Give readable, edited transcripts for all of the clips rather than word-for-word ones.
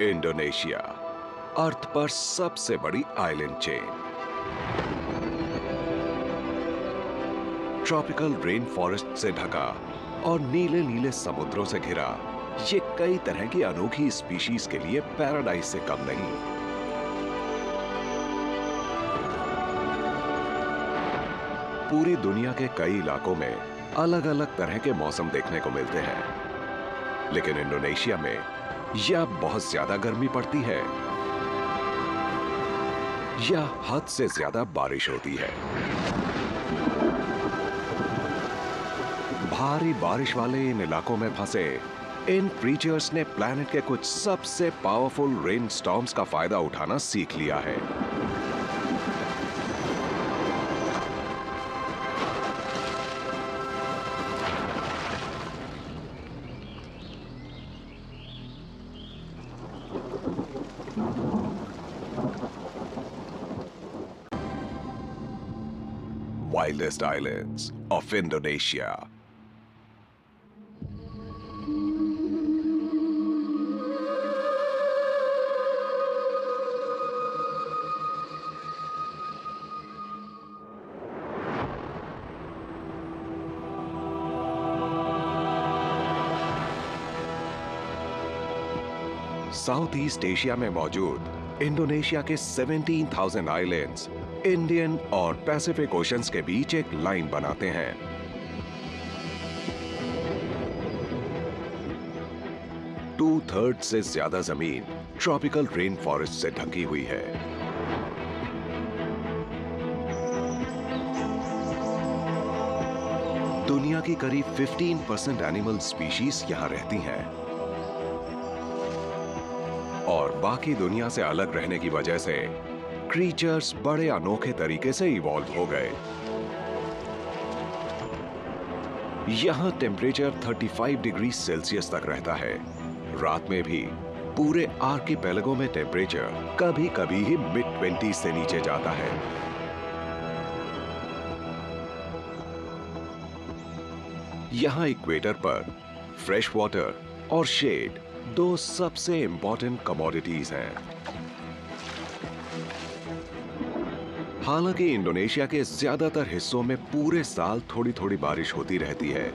Indonesia, अर्थ पर सबसे बड़ी island chain. Tropical rain forest से ढका और नीले नीले समुद्रों से घिरा, ये कई तरह की अनोखी स्पीशीज के लिए पैराडाइज से कम नहीं। पूरी दुनिया के कई इलाकों में अलग अलग तरह के मौसम देखने को मिलते हैं, लेकिन इंडोनेशिया में या बहुत ज्यादा गर्मी पड़ती है या हद से ज्यादा बारिश होती है। भारी बारिश वाले इन इलाकों में फंसे इन क्रीचर्स ने प्लैनेट के कुछ सबसे पावरफुल रेन स्टॉर्म्स का फायदा उठाना सीख लिया है। Wildest islands of Indonesia. South east Asia में मौजूद इंडोनेशिया के 17,000 आइलैंड्स इंडियन और पैसिफिक ओशंस के बीच एक लाइन बनाते हैं। टू थर्ड से ज्यादा जमीन ट्रॉपिकल रेन फॉरेस्ट से ढकी हुई है। दुनिया की करीब 15% एनिमल स्पीशीज यहां रहती हैं और बाकी दुनिया से अलग रहने की वजह से क्रीचर्स बड़े अनोखे तरीके से इवॉल्व हो गए। यहां टेम्परेचर 35 डिग्री सेल्सियस तक रहता है। रात में भी पूरे आर्किपेलागो में टेम्परेचर कभी कभी ही मिड-20 से नीचे जाता है। यहां इक्वेटर पर फ्रेश वाटर और शेड दो सबसे इंपॉर्टेंट कमोडिटीज हैं। हालांकि इंडोनेशिया के ज्यादातर हिस्सों में पूरे साल थोड़ी थोड़ी बारिश होती रहती है,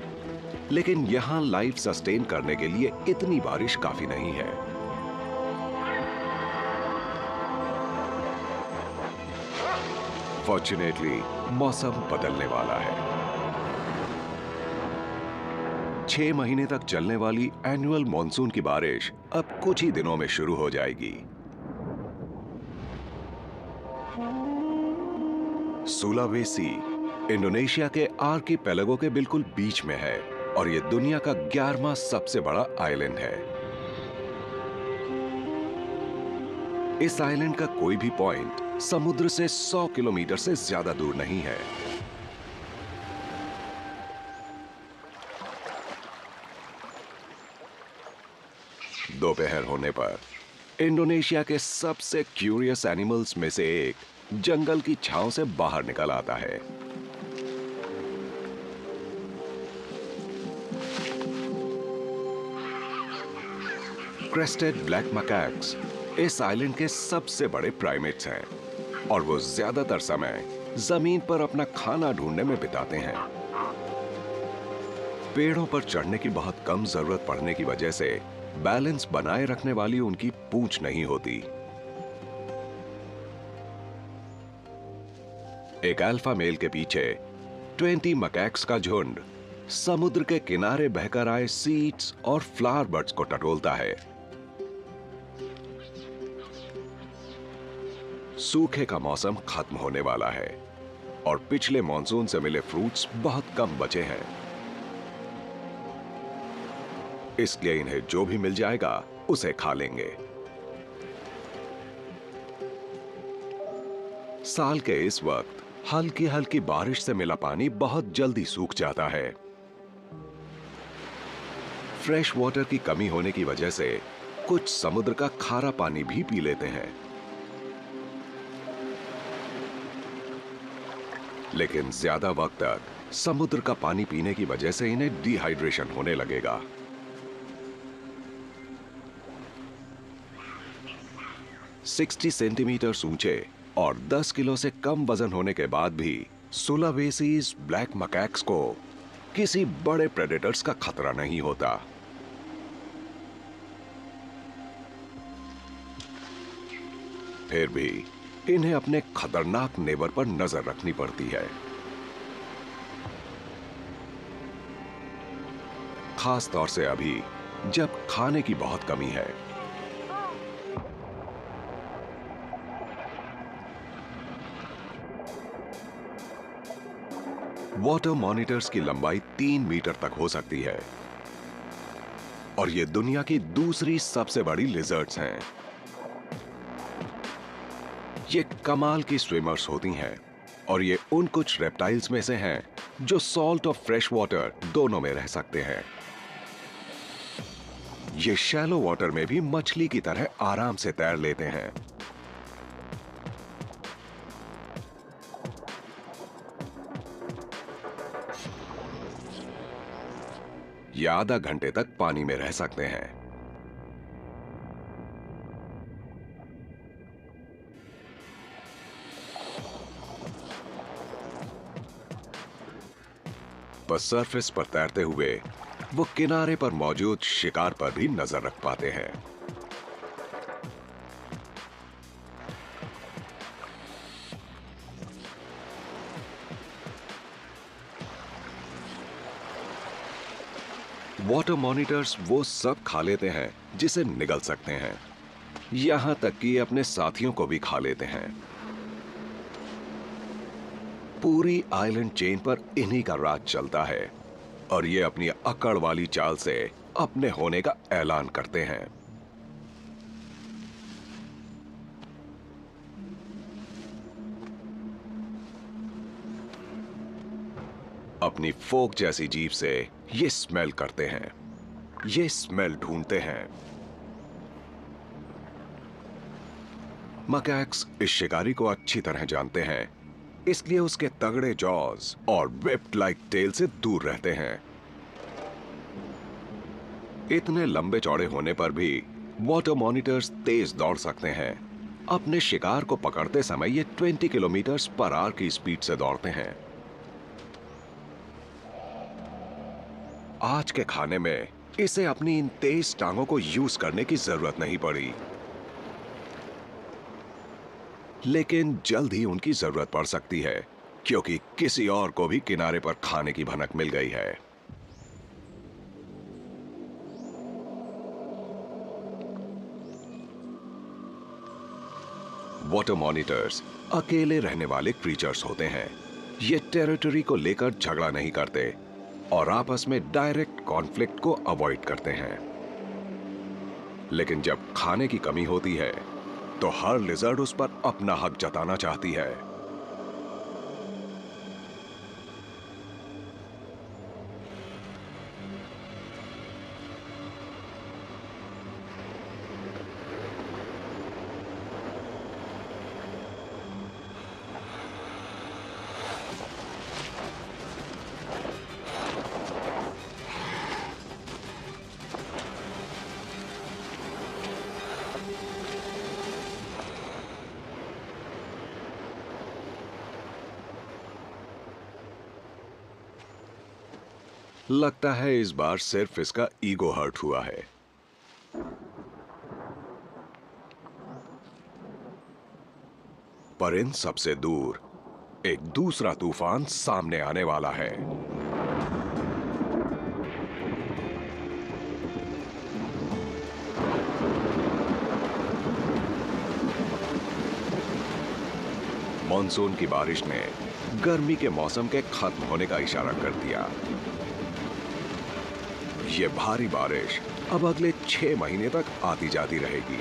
लेकिन यहां लाइफ सस्टेन करने के लिए इतनी बारिश काफी नहीं है। फॉर्चुनेटली मौसम बदलने वाला है। 6 महीने तक चलने वाली एनुअल मॉनसून की बारिश अब कुछ ही दिनों में शुरू हो जाएगी। सुलावेसी इंडोनेशिया के आर्किपेलागो के बिल्कुल बीच में है और यह दुनिया का 11वां सबसे बड़ा आइलैंड है। इस आइलैंड का कोई भी पॉइंट समुद्र से 100 किलोमीटर से ज्यादा दूर नहीं है। दोपहर होने पर इंडोनेशिया के सबसे क्यूरियस एनिमल्स में से एक जंगल की छांव से बाहर निकल आता है। क्रेस्टेड ब्लैक मैकाक्स इस आइलैंड के सबसे बड़े प्राइमेट्स हैं और वो ज्यादातर समय जमीन पर अपना खाना ढूंढने में बिताते हैं। पेड़ों पर चढ़ने की बहुत कम जरूरत पड़ने की वजह से बैलेंस बनाए रखने वाली उनकी पूंछ नहीं होती। एक अल्फा मेल के पीछे 20 मैकाक्स का झुंड समुद्र के किनारे बहकर आए सीड्स और फ्लावर बर्ड्स को टटोलता है। सूखे का मौसम खत्म होने वाला है और पिछले मॉनसून से मिले फ्रूट्स बहुत कम बचे हैं, इसलिए इन्हें जो भी मिल जाएगा उसे खा लेंगे। साल के इस वक्त हल्की हल्की बारिश से मिला पानी बहुत जल्दी सूख जाता है। फ्रेश वाटर की कमी होने की वजह से कुछ समुद्र का खारा पानी भी पी लेते हैं, लेकिन ज्यादा वक्त तक समुद्र का पानी पीने की वजह से इन्हें डिहाइड्रेशन होने लगेगा। 60 सेंटीमीटर ऊंचे और 10 किलो से कम वजन होने के बाद भी सुलावेसीज ब्लैक मकैक्स को किसी बड़े प्रेडेटर्स का खतरा नहीं होता। फिर भी इन्हें अपने खतरनाक नेबर पर नजर रखनी पड़ती है, खास तौर से अभी जब खाने की बहुत कमी है। वाटर मॉनिटर्स की लंबाई 3 मीटर तक हो सकती है और ये दुनिया की दूसरी सबसे बड़ी लिजर्ड्स हैं। ये कमाल की स्विमर्स होती हैं और ये उन कुछ रेप्टाइल्स में से हैं जो सॉल्ट और फ्रेश वाटर दोनों में रह सकते हैं। ये शैलो वाटर में भी मछली की तरह आराम से तैर लेते हैं। ये आधा घंटे तक पानी में रह सकते हैं। पर सरफेस पर तैरते हुए वो किनारे पर मौजूद शिकार पर भी नजर रख पाते हैं। वाटर मॉनिटर्स वो सब खा लेते हैं जिसे निगल सकते हैं, यहां तक कि अपने साथियों को भी खा लेते हैं। पूरी आइलैंड चेन पर इन्हीं का राज चलता है और ये अपनी अकड़ वाली चाल से अपने होने का ऐलान करते हैं। अपनी फोक जैसी जीभ से ये स्मेल करते हैं, ये स्मेल ढूंढते हैं। मकैक्स इस शिकारी को अच्छी तरह जानते हैं, इसलिए उसके तगड़े जॉज और whipped लाइक टेल से दूर रहते हैं। इतने लंबे चौड़े होने पर भी वाटर मॉनिटर्स तेज दौड़ सकते हैं। अपने शिकार को पकड़ते समय ये 20 किलोमीटर पर आवर की स्पीड से दौड़ते हैं। आज के खाने में इसे अपनी इन तेज टांगों को यूज करने की जरूरत नहीं पड़ी, लेकिन जल्द ही उनकी जरूरत पड़ सकती है क्योंकि किसी और को भी किनारे पर खाने की भनक मिल गई है। वाटर मॉनिटर्स अकेले रहने वाले क्रीचर्स होते हैं। ये टेरिटरी को लेकर झगड़ा नहीं करते और आपस में डायरेक्ट कॉन्फ्लिक्ट को अवॉइड करते हैं। लेकिन जब खाने की कमी होती है तो हर लिजर्ड उस पर अपना हक जताना चाहती है। लगता है इस बार सिर्फ इसका ईगो हर्ट हुआ है। पर इन सबसे दूर एक दूसरा तूफान सामने आने वाला है। मॉनसून की बारिश ने गर्मी के मौसम के खत्म होने का इशारा कर दिया। ये भारी बारिश अब अगले 6 महीने तक आती जाती रहेगी।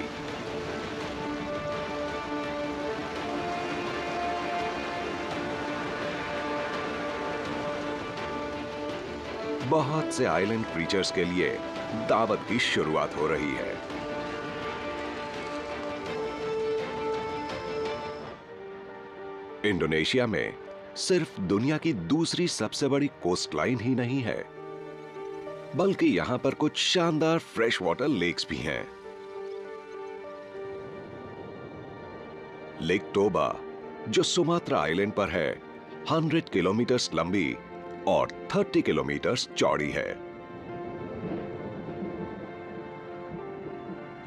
बहुत से आइलैंड क्रीचर्स के लिए दावत की शुरुआत हो रही है। इंडोनेशिया में सिर्फ दुनिया की दूसरी सबसे बड़ी कोस्टलाइन ही नहीं है, बल्कि यहां पर कुछ शानदार फ्रेश वाटर लेक्स भी हैं। लेक टोबा, जो सुमात्रा आइलैंड पर है, 100 किलोमीटर लंबी और 30 किलोमीटर चौड़ी है।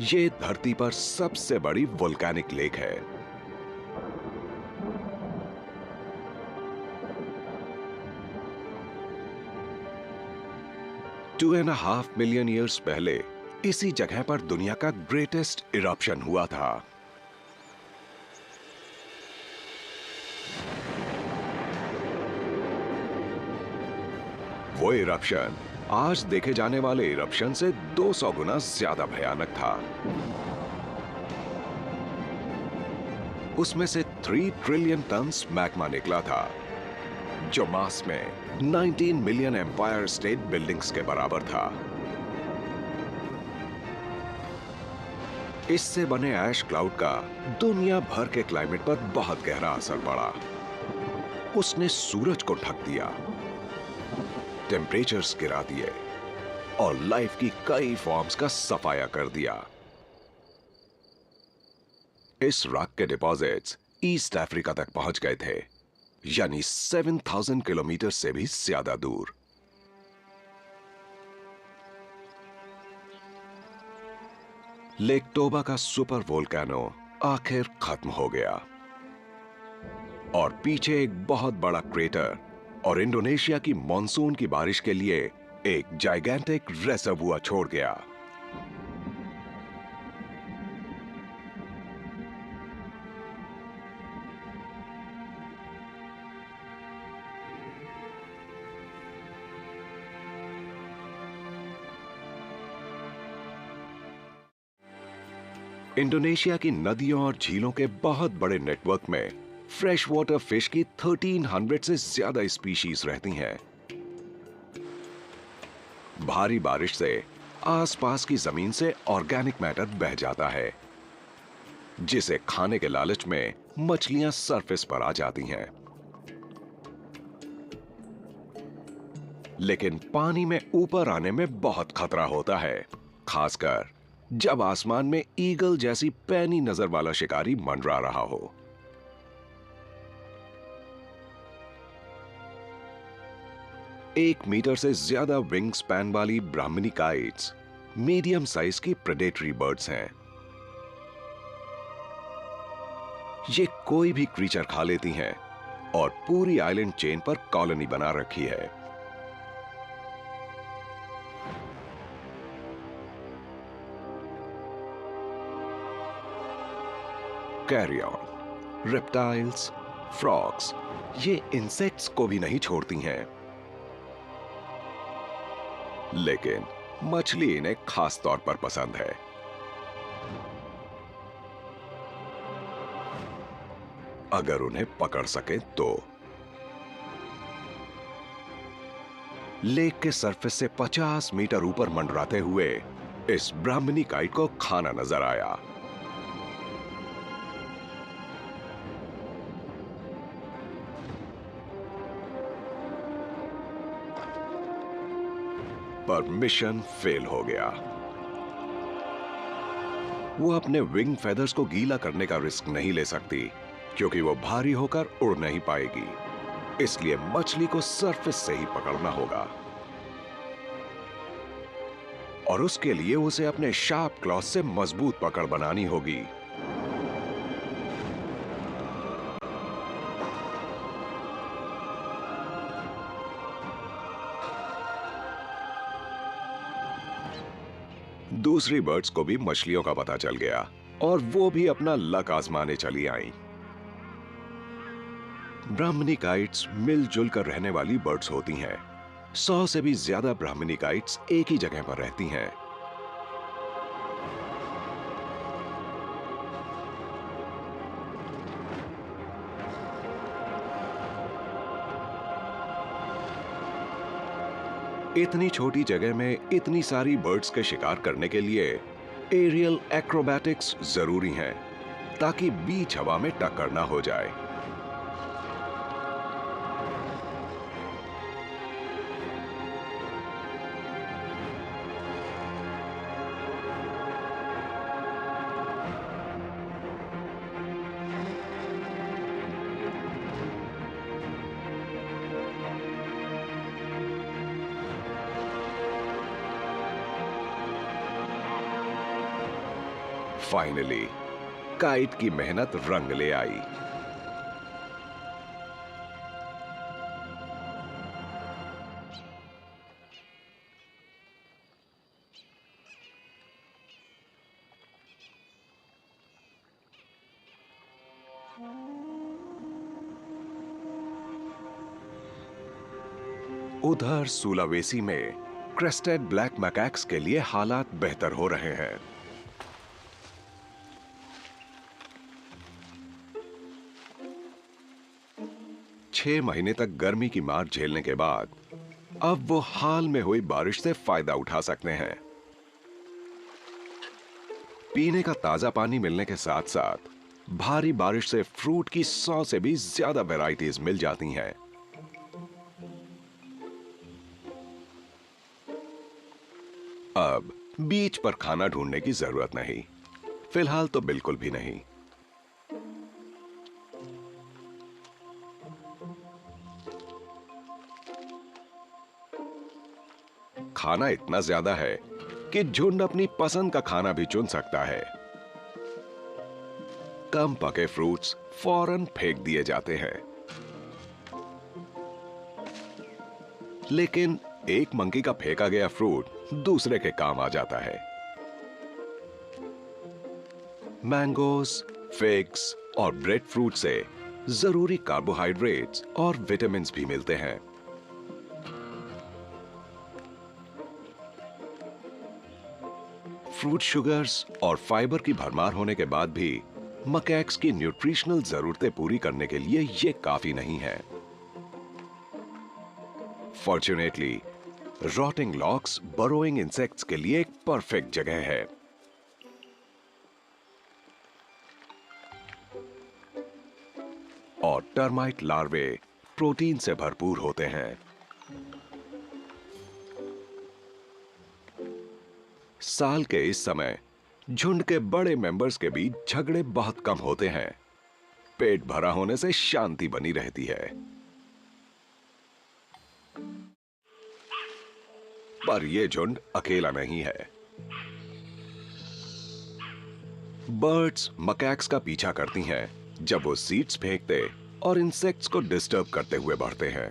ये धरती पर सबसे बड़ी वोल्केनिक लेक है। Two and half million years पहले इसी जगह पर दुनिया का ग्रेटेस्ट इरप्शन हुआ था। वो इरप्शन आज देखे जाने वाले इरप्शन से 200 गुना ज्यादा भयानक था। उसमें से 3 ट्रिलियन टन मैग्मा निकला था, जो मास में 19 मिलियन एम्पायर स्टेट बिल्डिंग्स के बराबर था। इससे बने ऐश क्लाउड का दुनिया भर के क्लाइमेट पर बहुत गहरा असर पड़ा। उसने सूरज को ढक दिया, टेम्परेचर्स गिरा दिए और लाइफ की कई फॉर्म्स का सफाया कर दिया। इस रॉक के डिपॉजिट्स ईस्ट अफ्रीका तक पहुंच गए थे, यानी 7,000 किलोमीटर से भी ज्यादा दूर। लेक टोबा का सुपर वोल्केनो आखिर खत्म हो गया और पीछे एक बहुत बड़ा क्रेटर और इंडोनेशिया की मॉनसून की बारिश के लिए एक जाइगेंटिक रेसर्वुआ छोड़ गया। इंडोनेशिया की नदियों और झीलों के बहुत बड़े नेटवर्क में फ्रेश वाटर फिश की 1300 से ज्यादा स्पीशीज रहती हैं। भारी बारिश से आसपास की जमीन से ऑर्गेनिक मैटर बह जाता है, जिसे खाने के लालच में मछलियां सरफेस पर आ जाती हैं। लेकिन पानी में ऊपर आने में बहुत खतरा होता है, खासकर जब आसमान में ईगल जैसी पैनी नजर वाला शिकारी मंडरा रहा हो। एक मीटर से ज्यादा विंग स्पैन वाली ब्राह्मणी काइट्स मीडियम साइज की प्रेडेटरी बर्ड्स हैं। ये कोई भी क्रीचर खा लेती हैं और पूरी आइलैंड चेन पर कॉलोनी बना रखी है। कैरियन, रेप्टाइल्स, फ्रॉग्स, ये इंसेक्ट्स को भी नहीं छोड़ती हैं। लेकिन मछली इन्हें खास तौर पर पसंद है। अगर उन्हें पकड़ सके तो। लेक के सरफेस से 50 मीटर ऊपर मंडराते हुए इस ब्राह्मणी काइट को खाना नजर आया। पर मिशन फेल हो गया। वो अपने विंग फेदर्स को गीला करने का रिस्क नहीं ले सकती, क्योंकि वो भारी होकर उड़ नहीं पाएगी। इसलिए मछली को सरफेस से ही पकड़ना होगा और उसके लिए उसे अपने शार्प क्लॉथ से मजबूत पकड़ बनानी होगी। दूसरी बर्ड्स को भी मछलियों का पता चल गया और वो भी अपना लक आजमाने चली आईं। ब्राह्मणी काइट्स मिलजुल कर रहने वाली बर्ड्स होती हैं। 100 से भी ज्यादा ब्राह्मणी काइट्स एक ही जगह पर रहती हैं। इतनी छोटी जगह में इतनी सारी बर्ड्स के शिकार करने के लिए एरियल एक्रोबैटिक्स जरूरी हैं, ताकि बीच हवा में टक्कर ना हो जाए। फाइनली काइट की मेहनत रंग ले आई। उधर सुलावेसी में क्रेस्टेड ब्लैक मैकैक्स के लिए हालात बेहतर हो रहे हैं। छह महीने तक गर्मी की मार झेलने के बाद अब वो हाल में हुई बारिश से फायदा उठा सकते हैं। पीने का ताजा पानी मिलने के साथ साथ भारी बारिश से फ्रूट की 100 से भी ज्यादा वैरायटीज मिल जाती हैं। अब बीच पर खाना ढूंढने की जरूरत नहीं, फिलहाल तो बिल्कुल भी नहीं। खाना इतना ज्यादा है कि झुंड अपनी पसंद का खाना भी चुन सकता है। कम पके फ्रूट्स फौरन फेंक दिए जाते हैं, लेकिन एक मंकी का फेंका गया फ्रूट दूसरे के काम आ जाता है। मैंगोज, फिग्स और ब्रेड फ्रूट से जरूरी कार्बोहाइड्रेट्स और विटामिन भी मिलते हैं। फ्रूट शुगर्स और फाइबर की भरमार होने के बाद भी मकैक्स की न्यूट्रिशनल जरूरतें पूरी करने के लिए ये काफी नहीं है। Fortunately rotting locks burrowing insects के लिए एक परफेक्ट जगह है। और टर्माइट लार्वे प्रोटीन से भरपूर होते हैं। साल के इस समय झुंड के बड़े मेंबर्स के बीच झगड़े बहुत कम होते हैं। पेट भरा होने से शांति बनी रहती है। पर यह झुंड अकेला नहीं है। बर्ड्स मकैक्स का पीछा करती हैं जब वो सीड्स फेंकते और इंसेक्ट्स को डिस्टर्ब करते हुए बढ़ते हैं।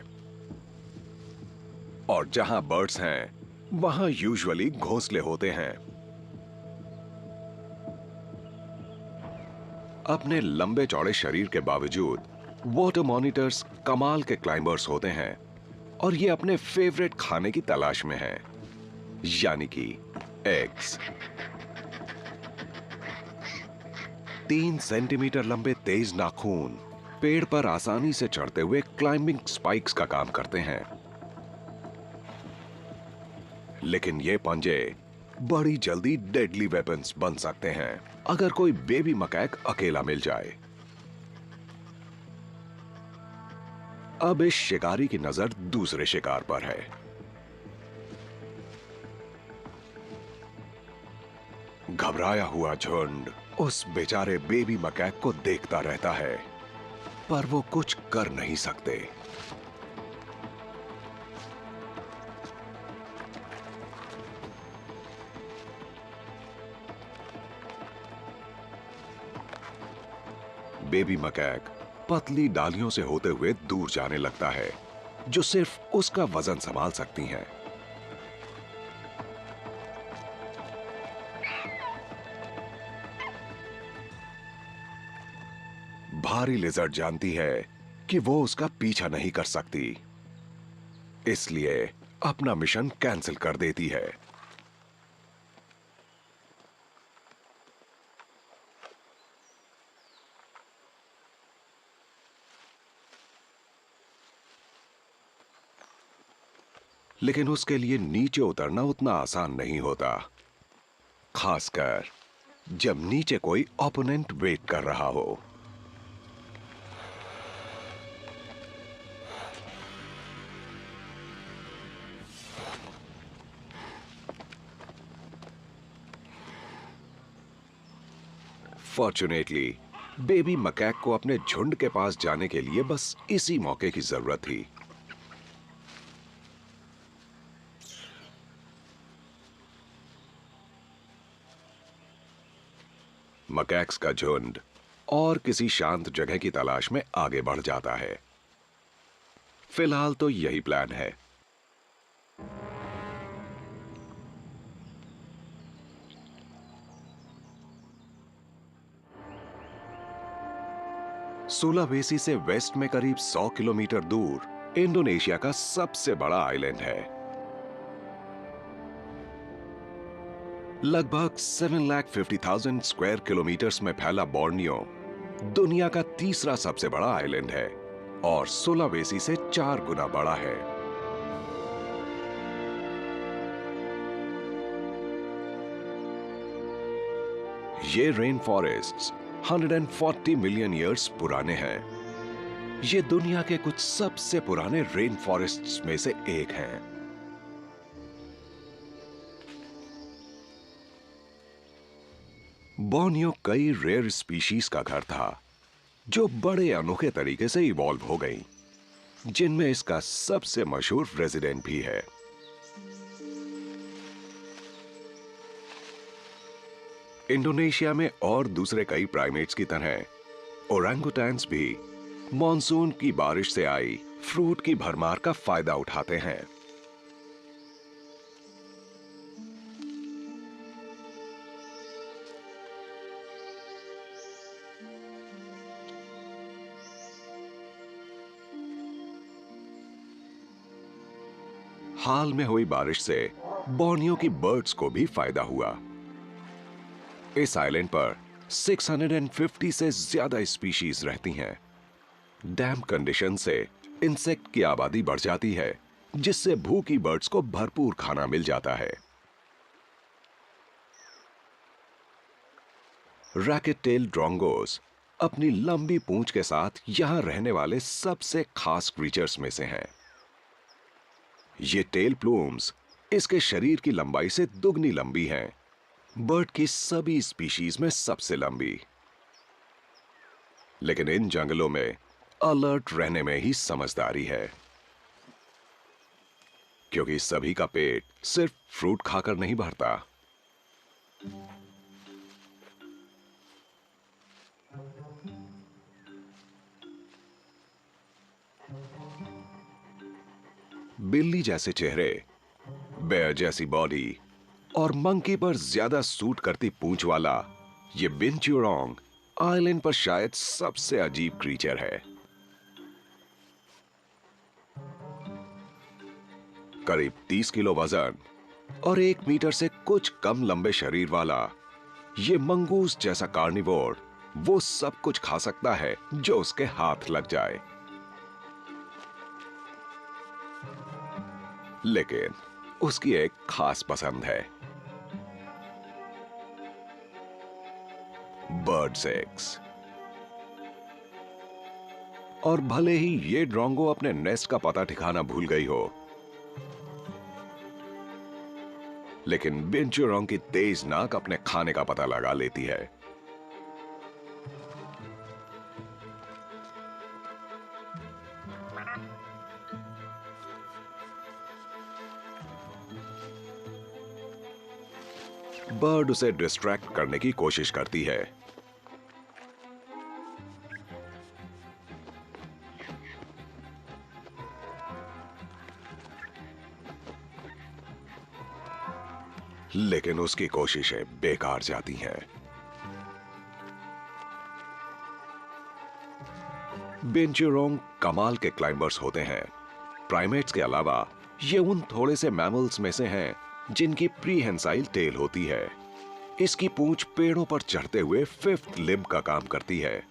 और जहां बर्ड्स हैं, वहां यूजुअली घोंसले होते हैं। अपने लंबे चौड़े शरीर के बावजूद वाटर मॉनिटर्स कमाल के क्लाइंबर्स होते हैं और ये अपने फेवरेट खाने की तलाश में हैं, यानी कि एग्स। 3 सेंटीमीटर लंबे तेज नाखून पेड़ पर आसानी से चढ़ते हुए क्लाइंबिंग स्पाइक्स का काम करते हैं। लेकिन ये पंजे बड़ी जल्दी डेडली वेपन्स बन सकते हैं अगर कोई बेबी मकैक अकेला मिल जाए। अब इस शिकारी की नजर दूसरे शिकार पर है। घबराया हुआ झुंड उस बेचारे बेबी मकैक को देखता रहता है, पर वो कुछ कर नहीं सकते। बेबी मकैक पतली डालियों से होते हुए दूर जाने लगता है, जो सिर्फ उसका वजन संभाल सकती हैं। भारी लिजर्ड जानती है कि वो उसका पीछा नहीं कर सकती, इसलिए अपना मिशन कैंसिल कर देती है। लेकिन उसके लिए नीचे उतरना उतना आसान नहीं होता, खासकर जब नीचे कोई ओपोनेंट वेट कर रहा हो। फॉर्चुनेटली बेबी मकैक को अपने झुंड के पास जाने के लिए बस इसी मौके की जरूरत थी। मकैक्स का झुंड और किसी शांत जगह की तलाश में आगे बढ़ जाता है। फिलहाल तो यही प्लान है। सुलावेसी से वेस्ट में करीब 100 किलोमीटर दूर इंडोनेशिया का सबसे बड़ा आइलैंड है। लगभग 7,50,000 स्क्वायर किलोमीटर्स में फैला बोर्नियो दुनिया का तीसरा सबसे बड़ा आइलैंड है और सुलावेसी से 4 गुना बड़ा है। ये रेन फॉरेस्ट्स 140 मिलियन ईयर्स पुराने हैं। ये दुनिया के कुछ सबसे पुराने रेन फॉरेस्ट्स में से एक हैं। बोर्नियो कई रेयर स्पीशीज का घर था जो बड़े अनोखे तरीके से इवॉल्व हो गई, जिनमें इसका सबसे मशहूर रेजिडेंट भी है। इंडोनेशिया में और दूसरे कई प्राइमेट्स की तरह ओरंगुटैन्स भी मॉनसून की बारिश से आई फ्रूट की भरमार का फायदा उठाते हैं। हाल में हुई बारिश से बोर्नियो की बर्ड्स को भी फायदा हुआ। इस आइलैंड पर 650 से ज्यादा स्पीशीज रहती हैं। डैम कंडीशन से इंसेक्ट की आबादी बढ़ जाती है, जिससे भूखी बर्ड्स को भरपूर खाना मिल जाता है। रैकेट टेल ड्रोंगोस अपनी लंबी पूंछ के साथ यहां रहने वाले सबसे खास क्रीचर्स में से हैं। ये टेल प्लूम्स इसके शरीर की लंबाई से दुगनी लंबी हैं, बर्ड की सभी स्पीशीज में सबसे लंबी। लेकिन इन जंगलों में अलर्ट रहने में ही समझदारी है, क्योंकि सभी का पेट सिर्फ फ्रूट खाकर नहीं भरता। बिल्ली जैसे चेहरे, बेयर जैसी बॉडी और मंकी पर ज्यादा सूट करती पूंछ वाला ये बिनचुरोंग आइलैंड पर शायद सबसे अजीब क्रीचर है। करीब 30 किलो वजन और 1 मीटर से कुछ कम लंबे शरीर वाला ये मंगूस जैसा कार्निवोर वो सब कुछ खा सकता है जो उसके हाथ लग जाए। लेकिन उसकी एक खास पसंद है, बर्ड्स एग्स। और भले ही ये ड्रोंगो अपने नेस्ट का पता ठिकाना भूल गई हो, लेकिन बिनचुरोंग की तेज नाक अपने खाने का पता लगा लेती है। बर्ड उसे डिस्ट्रैक्ट करने की कोशिश करती है। लेकिन उसकी कोशिशें बेकार जाती हैं। बिनचुरोंग कमाल के क्लाइंबर्स होते हैं। प्राइमेट्स के अलावा ये उन थोड़े से मैमल्स में से हैं जिनकी प्रीहेंसाइल टेल होती है। इसकी पूंछ पेड़ों पर चढ़ते हुए फिफ्थ लिम्ब का काम करती है।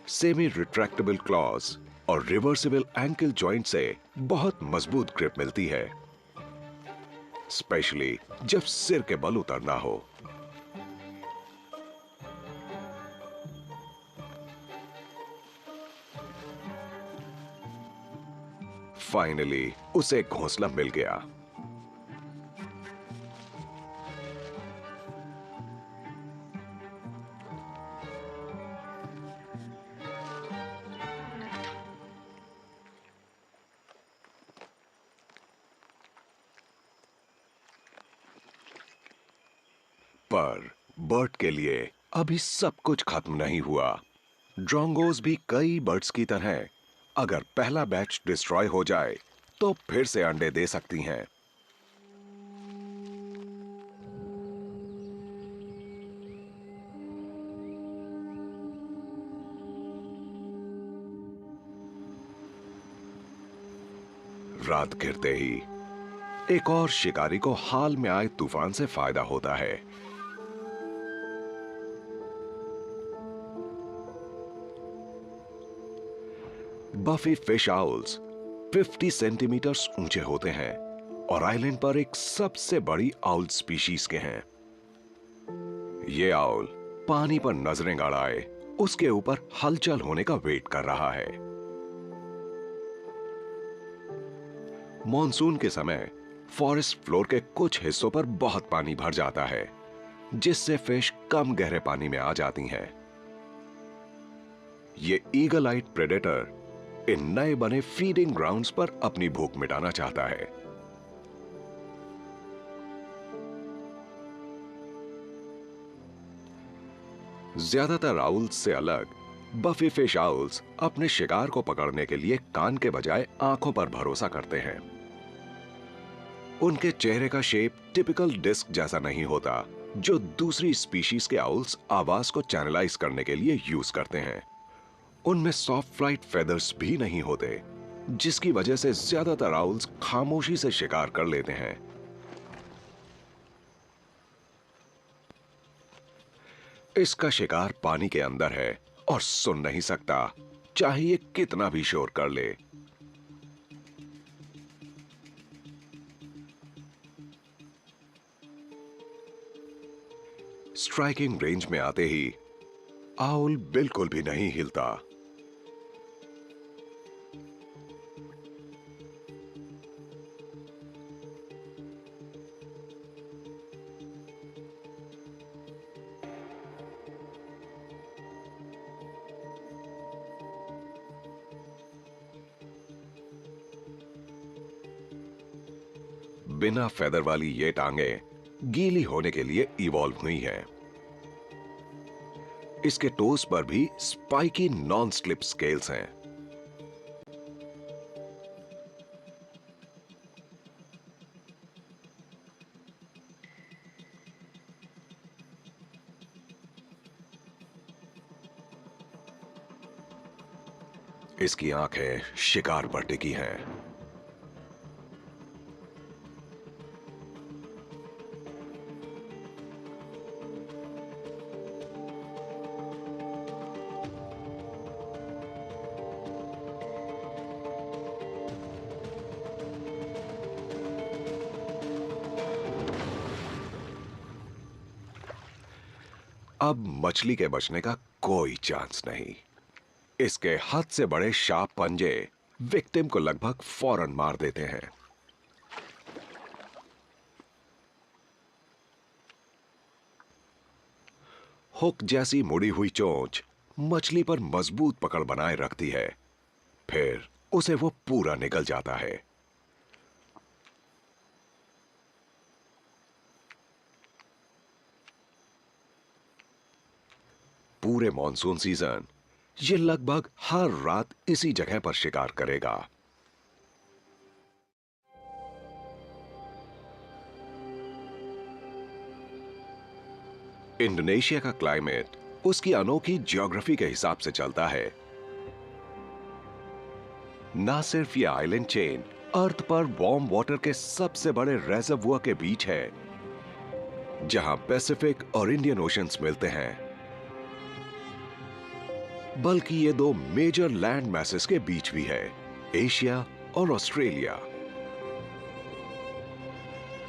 सेमी रिट्रैक्टेबल क्लॉज और रिवर्सिबल एंकल जॉइंट से बहुत मजबूत ग्रिप मिलती है, स्पेशली जब सिर के बल उतरना हो। फाइनली उसे घोंसला मिल गया। पर बर्ड के लिए अभी सब कुछ खत्म नहीं हुआ। ड्रोंगोज भी कई बर्ड्स की तरह अगर पहला बैच डिस्ट्रॉय हो जाए तो फिर से अंडे दे सकती हैं। रात गिरते ही एक और शिकारी को हाल में आए तूफान से फायदा होता है। बफी फिश आउल्स 50 सेंटीमीटर्स ऊंचे होते हैं और आइलैंड पर एक सबसे बड़ी आउल स्पीशीज के हैं। ये आउल पानी पर नजरें गड़ाए उसके ऊपर हलचल होने का वेट कर रहा है। मॉनसून के समय फॉरेस्ट फ्लोर के कुछ हिस्सों पर बहुत पानी भर जाता है, जिससे फिश कम गहरे पानी में आ जाती हैं। ये ईगल आइड प्रेडेटर इन नए बने फीडिंग ग्राउंड्स पर अपनी भूख मिटाना चाहता है। ज्यादातर आउल्स से अलग बफी फिश आउल्स अपने शिकार को पकड़ने के लिए कान के बजाय आंखों पर भरोसा करते हैं। उनके चेहरे का शेप टिपिकल डिस्क जैसा नहीं होता, जो दूसरी स्पीशीज के आउल्स आवाज को चैनलाइज करने के लिए यूज करते हैं। उनमें सॉफ्ट फ्लाइट फेदर्स भी नहीं होते, जिसकी वजह से ज्यादातर आउल्स खामोशी से शिकार कर लेते हैं। इसका शिकार पानी के अंदर है और सुन नहीं सकता, चाहे ये कितना भी शोर कर ले। स्ट्राइकिंग रेंज में आते ही आउल बिल्कुल भी नहीं हिलता। बिना फेदर वाली ये टांगे गीली होने के लिए इवॉल्व हुई हैं। इसके टोस पर भी स्पाइकी नॉन स्लिप स्केल्स हैं। इसकी आंखें शिकार पर टिकी हैं। अब मछली के बचने का कोई चांस नहीं। इसके हद से बड़े शार्प पंजे विक्टिम को लगभग फौरन मार देते हैं। हुक जैसी मुड़ी हुई चोंच मछली पर मजबूत पकड़ बनाए रखती है, फिर उसे वो पूरा निकल जाता है। पूरे मॉनसून सीजन ये लगभग हर रात इसी जगह पर शिकार करेगा। इंडोनेशिया का क्लाइमेट उसकी अनोखी ज्योग्राफी के हिसाब से चलता है। ना सिर्फ ये आइलैंड चेन अर्थ पर वार्म वाटर के सबसे बड़े रेजर्वुआर के बीच है, जहां पैसिफिक और इंडियन ओशंस मिलते हैं, बल्कि ये दो मेजर लैंड मैसेस के बीच भी है, एशिया और ऑस्ट्रेलिया।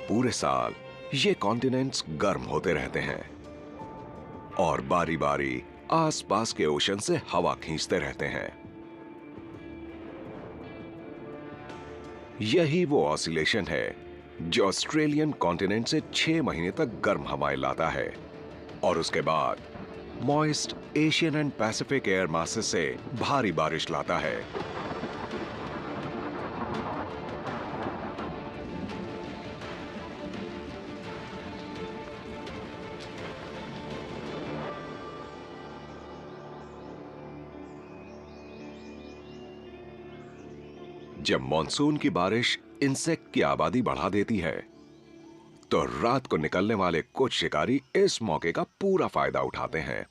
पूरे साल ये कॉन्टिनेंट्स गर्म होते रहते हैं और बारी बारी आसपास के ओशन से हवा खींचते रहते हैं। यही वो ऑसिलेशन है जो ऑस्ट्रेलियन कॉन्टिनेंट से 6 महीने तक गर्म हवाएं लाता है और उसके बाद moist Asian and Pacific air masses से भारी बारिश लाता है। जब मॉनसून की बारिश इंसेक्ट की आबादी बढ़ा देती है, तो रात को निकलने वाले कुछ शिकारी इस मौके का पूरा फायदा उठाते हैं।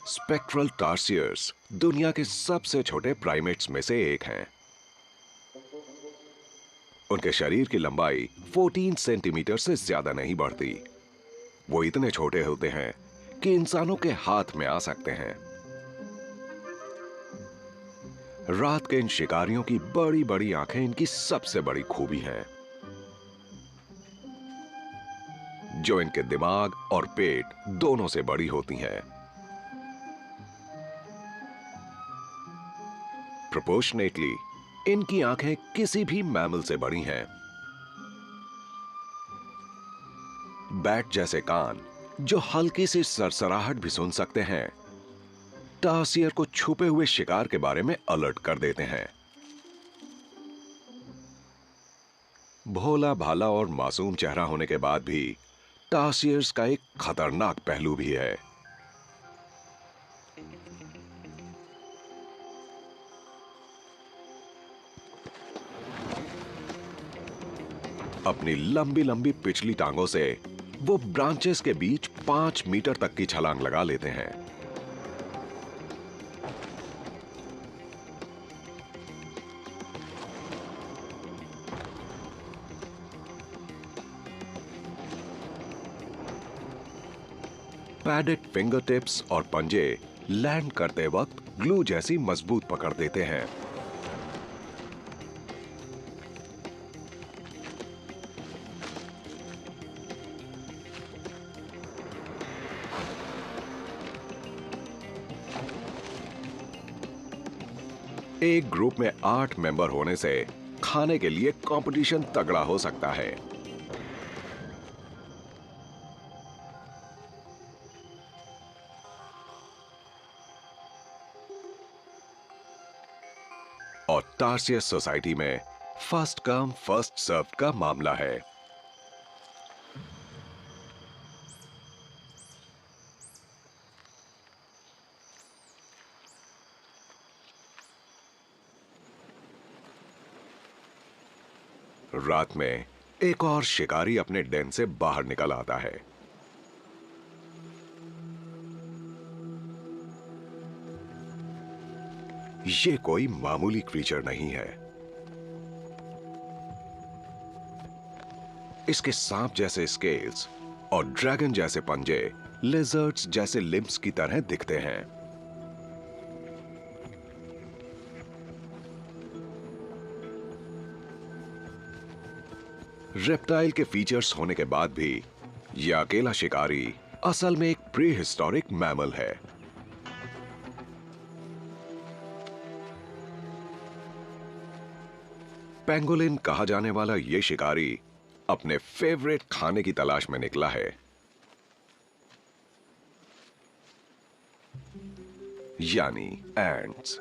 स्पेक्ट्रल टार्सियर्स दुनिया के सबसे छोटे प्राइमेट्स में से एक हैं। उनके शरीर की लंबाई 14 सेंटीमीटर से ज्यादा नहीं बढ़ती। वो इतने छोटे होते हैं कि इंसानों के हाथ में आ सकते हैं। रात के इन शिकारियों की बड़ी बड़ी आंखें इनकी सबसे बड़ी खूबी हैं, जो इनके दिमाग और पेट दोनों से बड़ी होती हैं। प्रोपोर्शनेटली इनकी आंखें किसी भी मैमल से बड़ी हैं। बैट जैसे कान, जो हल्की सी सरसराहट भी सुन सकते हैं, टार्सियर को छुपे हुए शिकार के बारे में अलर्ट कर देते हैं। भोला भाला और मासूम चेहरा होने के बाद भी टार्सियर्स का एक खतरनाक पहलू भी है। अपनी लंबी लंबी पिछली टांगों से वो ब्रांचेस के बीच 5 मीटर तक की छलांग लगा लेते हैं। पैडेड फिंगर टिप्स और पंजे लैंड करते वक्त ग्लू जैसी मजबूत पकड़ देते हैं। एक ग्रुप में 8 मेंबर होने से खाने के लिए कंपटीशन तगड़ा हो सकता है। और टार्सियस सोसाइटी में फर्स्ट कम फर्स्ट सर्व का मामला है। रात में एक और शिकारी अपने डेन से बाहर निकल आता है। ये कोई मामूली क्रीचर नहीं है। इसके सांप जैसे स्केल्स और ड्रैगन जैसे पंजे लिजर्ड्स जैसे लिम्स की तरह दिखते हैं। रेप्टाइल के फीचर्स होने के बाद भी यह अकेला शिकारी असल में एक प्री हिस्टोरिक मैमल है। पेंगोलिन कहा जाने वाला यह शिकारी अपने फेवरेट खाने की तलाश में निकला है, यानी एंट्स।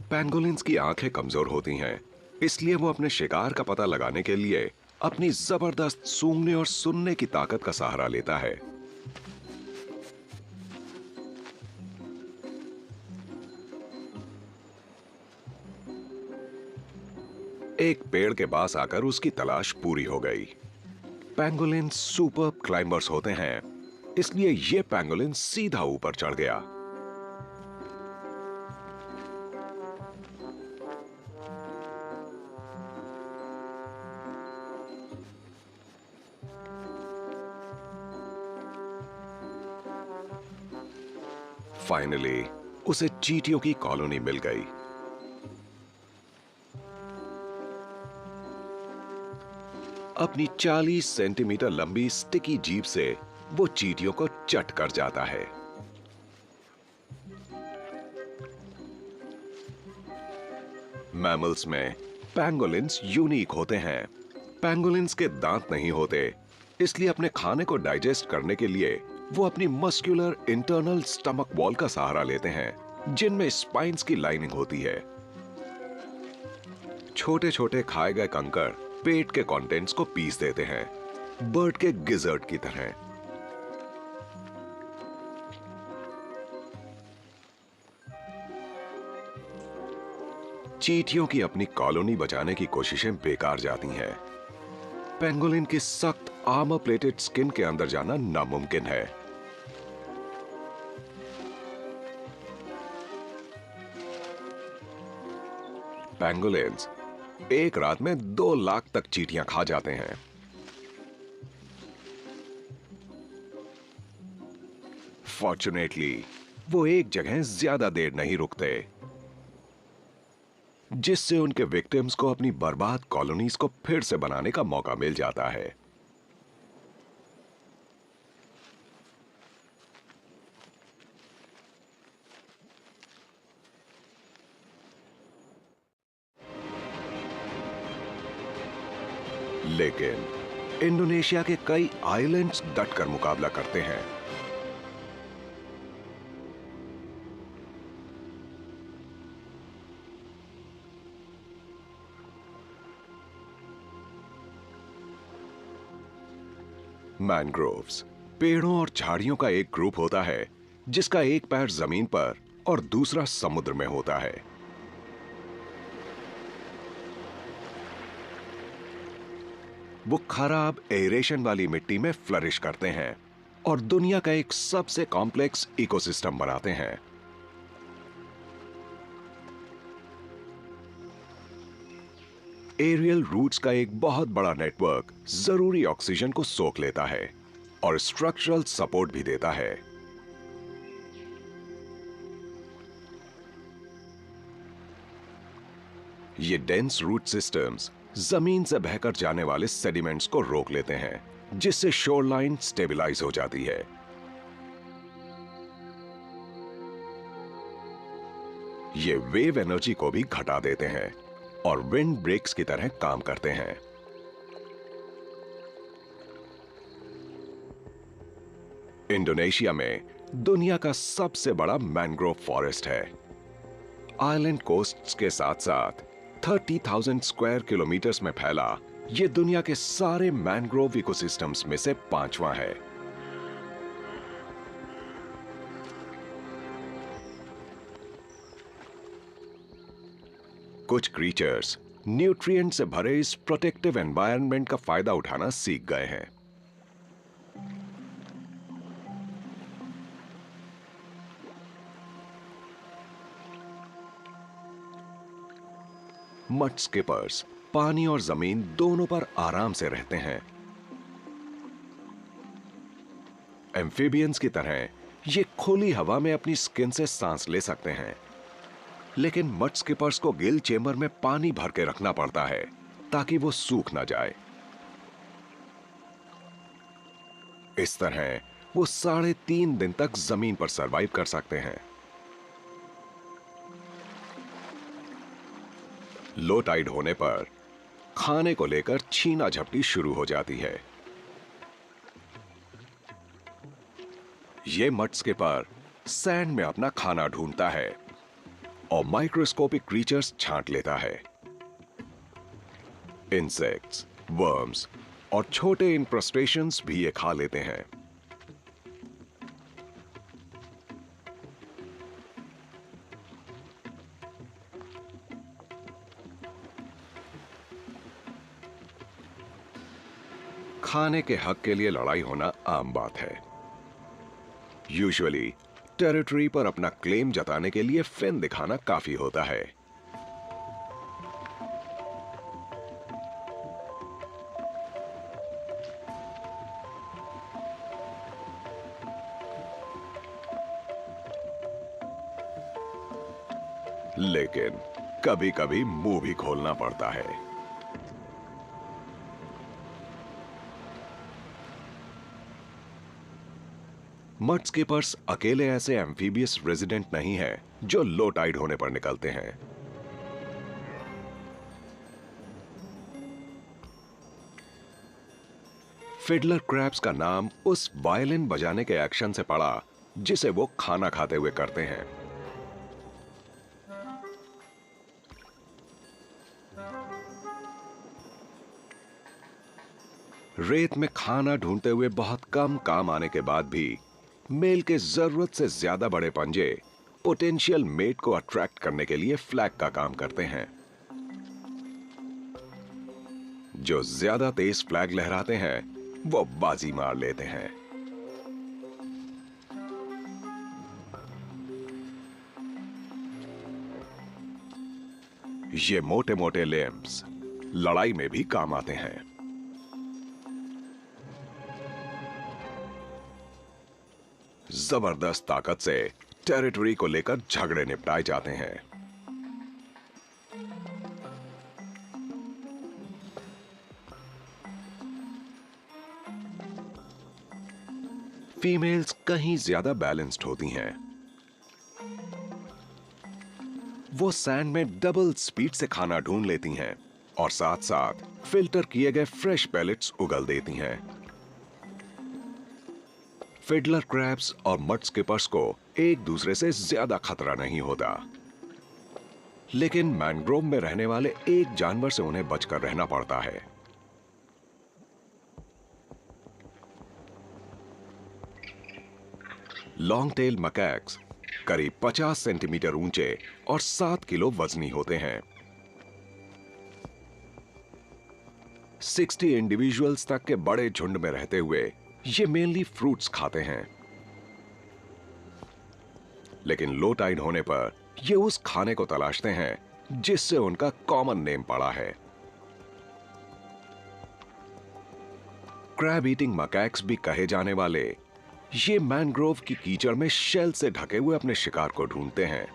पेंगोलिन्स की आंखें कमजोर होती हैं, इसलिए वो अपने शिकार का पता लगाने के लिए अपनी जबरदस्त सूंघने और सुनने की ताकत का सहारा लेता है। एक पेड़ के पास आकर उसकी तलाश पूरी हो गई। पेंगोलिन सुपर क्लाइंबर्स होते हैं, इसलिए यह पेंगोलिन सीधा ऊपर चढ़ गया। फाइनली उसे चींटियों की कॉलोनी मिल गई। अपनी 40 सेंटीमीटर लंबी स्टिकी जीभ से वो चींटियों को चट कर जाता है। मैमल्स में पेंगोलिन्स यूनिक होते हैं। पेंगोलिन्स के दांत नहीं होते, इसलिए अपने खाने को डाइजेस्ट करने के लिए वो अपनी मस्कुलर इंटरनल स्टमक वॉल का सहारा लेते हैं, जिनमें स्पाइन्स की लाइनिंग होती है। छोटे छोटे खाए गए कंकड़ पेट के कंटेंट्स को पीस देते हैं, बर्ड के गिजर्ड की तरह। चींटियों की अपनी कॉलोनी बचाने की कोशिशें बेकार जाती हैं। पेंगोलिन की सख्त आर्मर प्लेटेड स्किन के अंदर जाना नामुमकिन है। पेंगोलिन्स एक रात में 2 लाख तक चींटियां खा जाते हैं। फॉर्चुनेटली वो एक जगह ज्यादा देर नहीं रुकते, जिससे उनके विक्टिम्स को अपनी बर्बाद कॉलोनीज को फिर से बनाने का मौका मिल जाता है। लेकिन इंडोनेशिया के कई आइलैंड्स डटकर मुकाबला करते हैं। मैनग्रोव्स पेड़ों और झाड़ियों का एक ग्रुप होता है, जिसका एक पैर जमीन पर और दूसरा समुद्र में होता है। वो खराब एरेशन वाली मिट्टी में फ्लरिश करते हैं और दुनिया का एक सबसे कॉम्प्लेक्स इकोसिस्टम बनाते हैं। एरियल रूट्स का एक बहुत बड़ा नेटवर्क जरूरी ऑक्सीजन को सोख लेता है और स्ट्रक्चरल सपोर्ट भी देता है। ये डेंस रूट सिस्टम्स जमीन से बहकर जाने वाले सेडिमेंट्स को रोक लेते हैं, जिससे शोरलाइन स्टेबलाइज हो जाती है। ये वेव एनर्जी को भी घटा देते हैं और विंड ब्रेक्स की तरह काम करते हैं। इंडोनेशिया में दुनिया का सबसे बड़ा मैंग्रोव फॉरेस्ट है। आइलैंड कोस्ट्स के साथ साथ 30,000 स्क्वायर किलोमीटर्स में फैला ये दुनिया के सारे मैंग्रोव इकोसिस्टम्स में से 5वां है। कुछ क्रीचर्स न्यूट्रिएंट से भरे इस प्रोटेक्टिव एनवायरनमेंट का फायदा उठाना सीख गए हैं। मड स्किपर्स पानी और जमीन दोनों पर आराम से रहते हैं। एम्फीबियंस की तरह ये खुली हवा में अपनी स्किन से सांस ले सकते हैं, लेकिन मड स्किपर्स को गिल चेंबर में पानी भर के रखना पड़ता है ताकि वो सूख ना जाए। इस तरह वो 3.5 दिन तक जमीन पर सरवाइव कर सकते हैं। लो टाइड होने पर खाने को लेकर छीना झपटी शुरू हो जाती है। ये मड स्किपर सैंड में अपना खाना ढूंढता है और माइक्रोस्कोपिक क्रीचर्स छांट लेता है। इंसेक्ट्स, वर्म्स और छोटे इंक्रस्टेशंस भी ये खा लेते हैं। खाने के हक के लिए लड़ाई होना आम बात है। यूजुअली टेरिटरी पर अपना क्लेम जताने के लिए फिन दिखाना काफी होता है। लेकिन कभी-कभी मुंह भी खोलना पड़ता है। मड स्किपर्स अकेले ऐसे एम्फीबियस रेजिडेंट नहीं हैं जो लो टाइड होने पर निकलते हैं। फिडलर क्रैब्स का नाम उस वायलिन बजाने के एक्शन से पड़ा जिसे वो खाना खाते हुए करते हैं। रेत में खाना ढूंढते हुए बहुत कम काम आने के बाद भी मेल के जरूरत से ज्यादा बड़े पंजे पोटेंशियल मेट को अट्रैक्ट करने के लिए फ्लैग का काम करते हैं। जो ज्यादा तेज फ्लैग लहराते हैं वो बाजी मार लेते हैं। ये मोटे मोटे लिम्स लड़ाई में भी काम आते हैं। जबरदस्त ताकत से टेरिटरी को लेकर झगड़े निपटाए जाते हैं। फीमेल्स कहीं ज्यादा बैलेंस्ड होती हैं। वो सैंड में डबल स्पीड से खाना ढूंढ लेती हैं और साथ साथ फिल्टर किए गए फ्रेश पैलेट्स उगल देती हैं। फिडलर क्रैब्स और मड स्किपर्स को एक दूसरे से ज्यादा खतरा नहीं होता, लेकिन मैंग्रोव में रहने वाले एक जानवर से उन्हें बचकर रहना पड़ता है। लॉन्ग टेल मकैक्स करीब 50 सेंटीमीटर ऊंचे और 7 किलो वजनी होते हैं। 60 इंडिविजुअल्स तक के बड़े झुंड में रहते हुए ये मेनली फ्रूट्स खाते हैं, लेकिन लो टाइड होने पर ये उस खाने को तलाशते हैं जिससे उनका कॉमन नेम पड़ा है। क्रैब ईटिंग मकैक्स भी कहे जाने वाले ये मैंग्रोव की कीचड़ में शेल से ढके हुए अपने शिकार को ढूंढते हैं।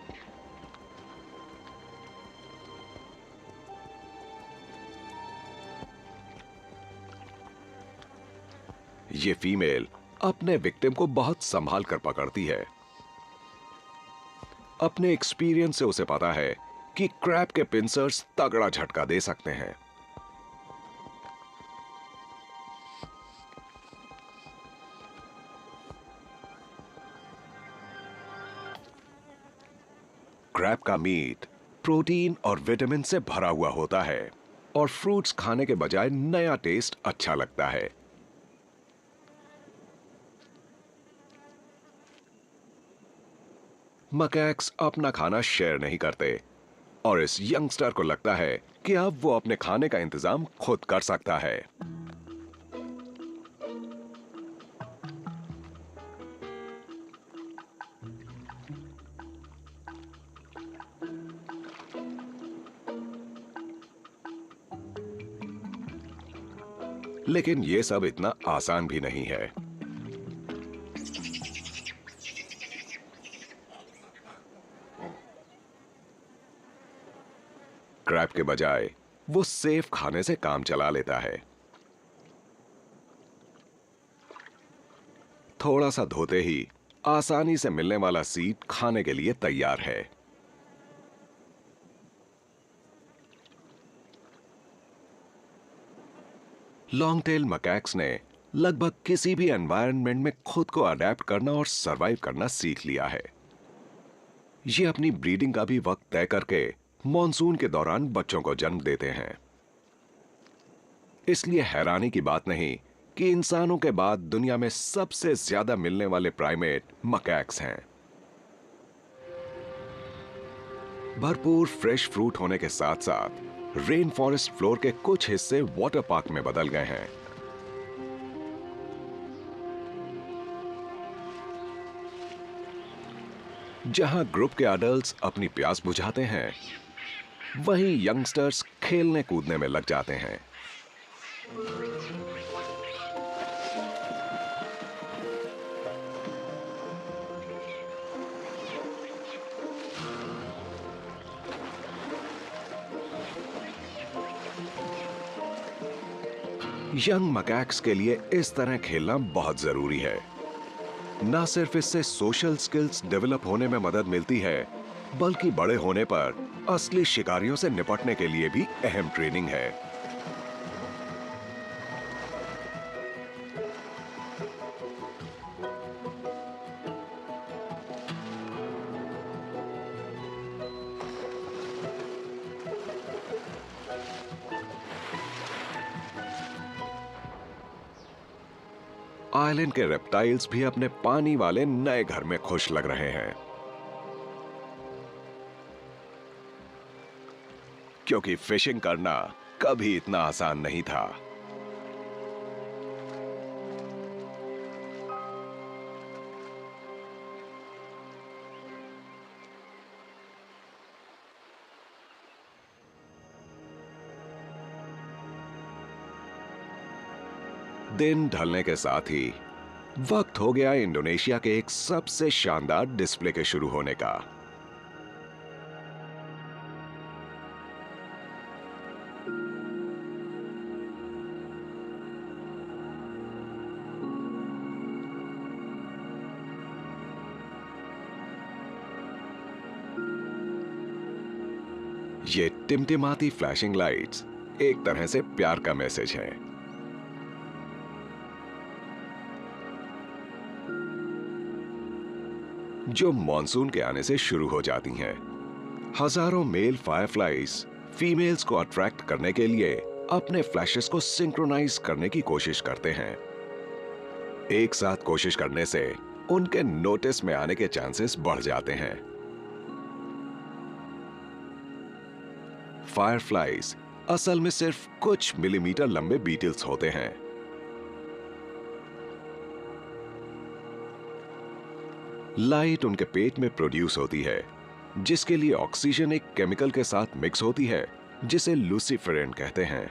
ये फीमेल अपने विक्टिम को बहुत संभाल कर पकड़ती है। अपने एक्सपीरियंस से उसे पता है कि क्रैब के पिंसर्स तगड़ा झटका दे सकते हैं। क्रैब का मीट प्रोटीन और विटामिन से भरा हुआ होता है और फ्रूट्स खाने के बजाय नया टेस्ट अच्छा लगता है। मकैक्स अपना खाना शेयर नहीं करते और इस यंगस्टर को लगता है कि अब वो अपने खाने का इंतजाम खुद कर सकता है। लेकिन ये सब इतना आसान भी नहीं है। क्रैब के बजाय वो सेफ खाने से काम चला लेता है। थोड़ा सा धोते ही आसानी से मिलने वाला सीड खाने के लिए तैयार है। लॉन्ग टेल मकैक्स ने लगभग किसी भी एनवायरनमेंट में खुद को अडेप्ट करना और सरवाइव करना सीख लिया है। ये अपनी ब्रीडिंग का भी वक्त तय करके मॉनसून के दौरान बच्चों को जन्म देते हैं। इसलिए हैरानी की बात नहीं कि इंसानों के बाद दुनिया में सबसे ज्यादा मिलने वाले प्राइमेट मकैक्स हैं। भरपूर फ्रेश फ्रूट होने के साथ साथ रेन फॉरेस्ट फ्लोर के कुछ हिस्से वाटर पार्क में बदल गए हैं। जहां ग्रुप के अडल्ट्स अपनी प्यास बुझाते हैं, वहीं यंगस्टर्स खेलने कूदने में लग जाते हैं। यंग मकैक्स के लिए इस तरह खेलना बहुत जरूरी है। ना सिर्फ इससे सोशल स्किल्स डेवलप होने में मदद मिलती है, बल्कि बड़े होने पर असली शिकारियों से निपटने के लिए भी अहम ट्रेनिंग है। आइलैंड के रेप्टाइल्स भी अपने पानी वाले नए घर में खुश लग रहे हैं, क्योंकि फिशिंग करना कभी इतना आसान नहीं था। दिन ढलने के साथ ही वक्त हो गया इंडोनेशिया के एक सबसे शानदार डिस्प्ले के शुरू होने का। ये टिमटिमाती फ्लैशिंग लाइट्स एक तरह से प्यार का मैसेज है। जो मॉनसून के आने से शुरू हो जाती हैं। हजारों मेल फायरफ्लाइज फीमेल्स को अट्रैक्ट करने के लिए अपने फ्लैशेस को सिंक्रोनाइज करने की कोशिश करते हैं। एक साथ कोशिश करने से उनके नोटिस में आने के चांसेस बढ़ जाते हैं। फायरफ्लाइज असल में सिर्फ कुछ मिलीमीटर लंबे बीटल्स होते हैं। लाइट उनके पेट में प्रोड्यूस होती है, जिसके लिए ऑक्सीजन एक केमिकल के साथ मिक्स होती है जिसे लूसीफेरेंट कहते हैं।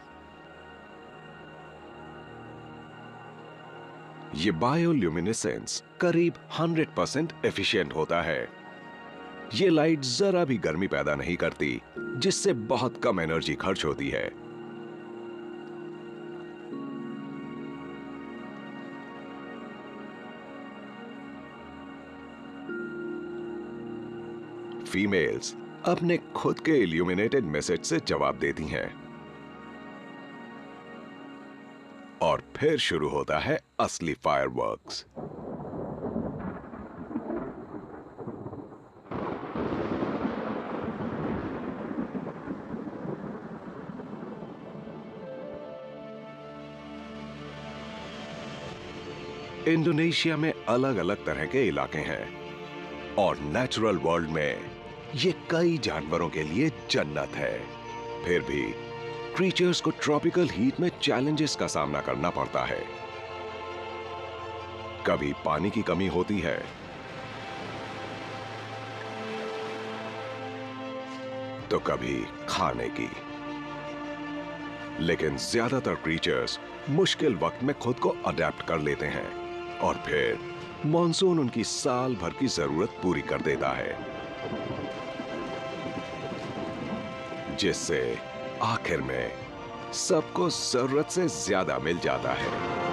ये बायोल्यूमिनेसेंस करीब 100% एफिशिएंट होता है। ये लाइट जरा भी गर्मी पैदा नहीं करती, जिससे बहुत कम एनर्जी खर्च होती है। फीमेल्स अपने खुद के इल्यूमिनेटेड मैसेज से जवाब देती हैं और फिर शुरू होता है असली फायरवर्क्स। इंडोनेशिया में अलग अलग तरह के इलाके हैं और नेचुरल वर्ल्ड में ये कई जानवरों के लिए जन्नत है। फिर भी क्रीचर्स को ट्रॉपिकल हीट में चैलेंजेस का सामना करना पड़ता है। कभी पानी की कमी होती है, तो कभी खाने की। लेकिन ज्यादातर क्रीचर्स मुश्किल वक्त में खुद को अडेप्ट कर लेते हैं और फिर मॉनसून उनकी साल भर की जरूरत पूरी कर देता है, जिससे आखिर में सबको जरूरत से ज्यादा मिल जाता है।